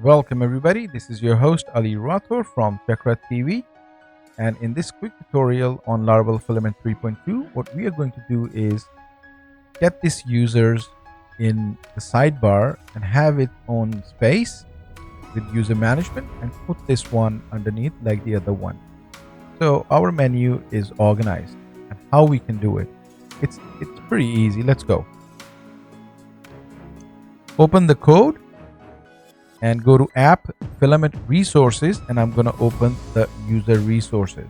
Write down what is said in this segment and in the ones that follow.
Welcome everybody, this is your host Ali Rathor from TechRat TV, and in this quick tutorial on Laravel Filament 3.2, what we are going to do is get this users in the sidebar and have its own space with user management and put this one underneath like the other one. So our menu is organized, and how we can do it, it's pretty easy. Let's go. Open the code and go to app filament resources, and I'm going to open the user resources.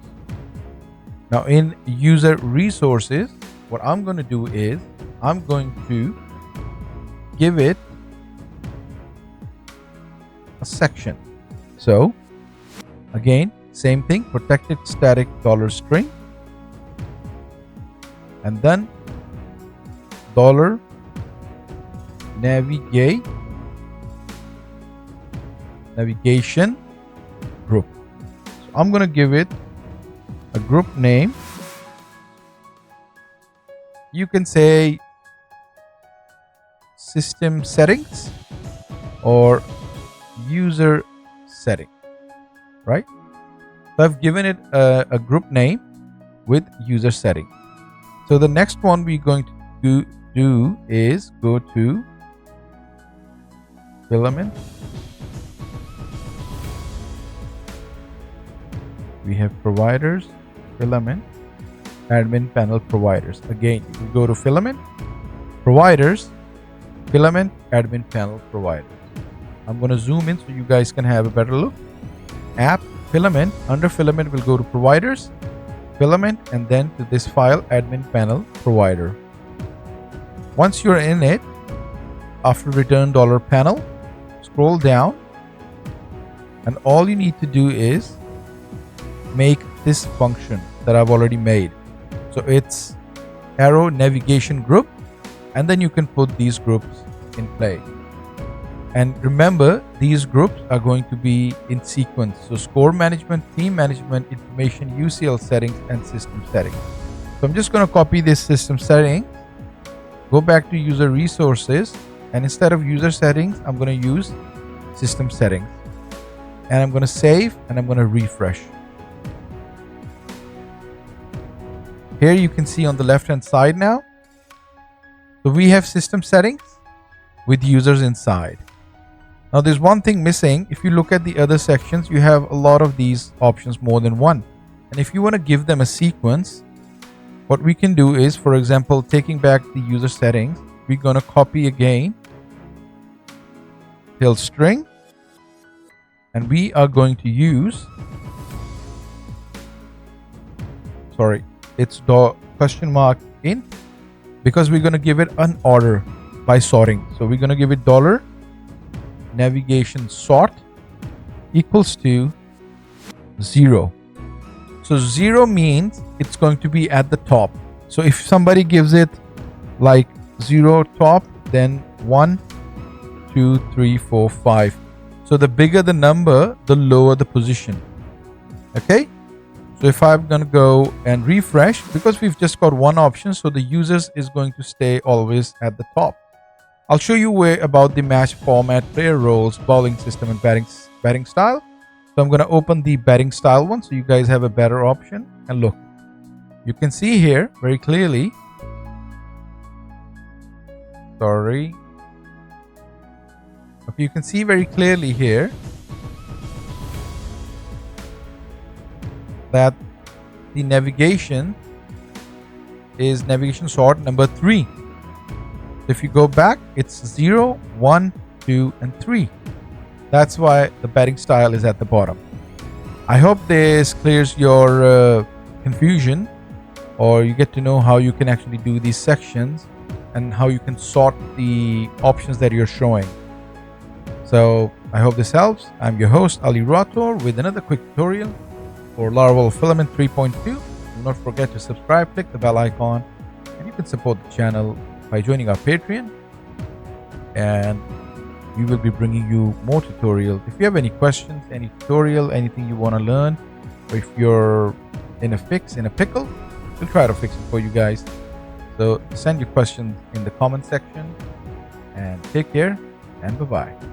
Now in user resources, what I'm going to do is I'm going to give it a section. So again, same thing, protected static $string, and then navigation group. So I'm going to give it a group name. You can say system settings or user setting, right? So I've given it a group name with user setting. So the next one we're going to do is go to Filament. We have providers, Filament, admin panel providers. Again, you go to Filament, providers, Filament, admin panel providers. I'm going to zoom in so you guys can have a better look. App, Filament, under Filament we'll go to providers, Filament, and then to this file, admin panel provider. Once you're in it, after return $panel, scroll down, and all you need to do is make this function that I've already made. So it's arrow navigation group, and then you can put these groups in play. And remember, these groups are going to be in sequence. So score management, theme management, information, UCL settings, and system settings. So I'm just going to copy this system settings, go back to user resources, and instead of user settings, I'm going to use system settings. And I'm going to save, and I'm going to refresh. Here you can see on the left hand side now. So we have system settings with users inside. Now there's one thing missing. If you look at the other sections, you have a lot of these options, more than one. And if you want to give them a sequence, what we can do is, for example, taking back the user settings, we're going to copy again till string, and we are going to use, it's question mark int, because we're going to give it an order by sorting. So we're going to give it $navigation sort equals to 0. So 0 means it's going to be at the top. So if somebody gives it like 0 top, then 1, 2, 3, 4, 5. So the bigger the number, the lower the position. Okay. So if I'm going to go and refresh, because we've just got one option, so the users is going to stay always at the top. I'll show you about the match format, player roles, bowling system, and batting style. So I'm going to open the batting style one so you guys have a better option. And look, you can see here very clearly. Okay, you can see very clearly here that the navigation is navigation sort number 3. If you go back, it's 0, 1, 2, and 3. That's why the batting style is at the bottom. I hope this clears your confusion, or you get to know how you can actually do these sections and how you can sort the options that you're showing. So I hope this helps. I'm your host Ali Rathor with another quick tutorial for Laravel Filament 3.2. Do not forget to subscribe, click the bell icon, and you can support the channel by joining our Patreon, and we will be bringing you more tutorials. If you have any questions, any tutorial, anything you want to learn, or if you're in a pickle, we'll try to fix it for you guys. So send your questions in the comment section, and take care, and bye-bye.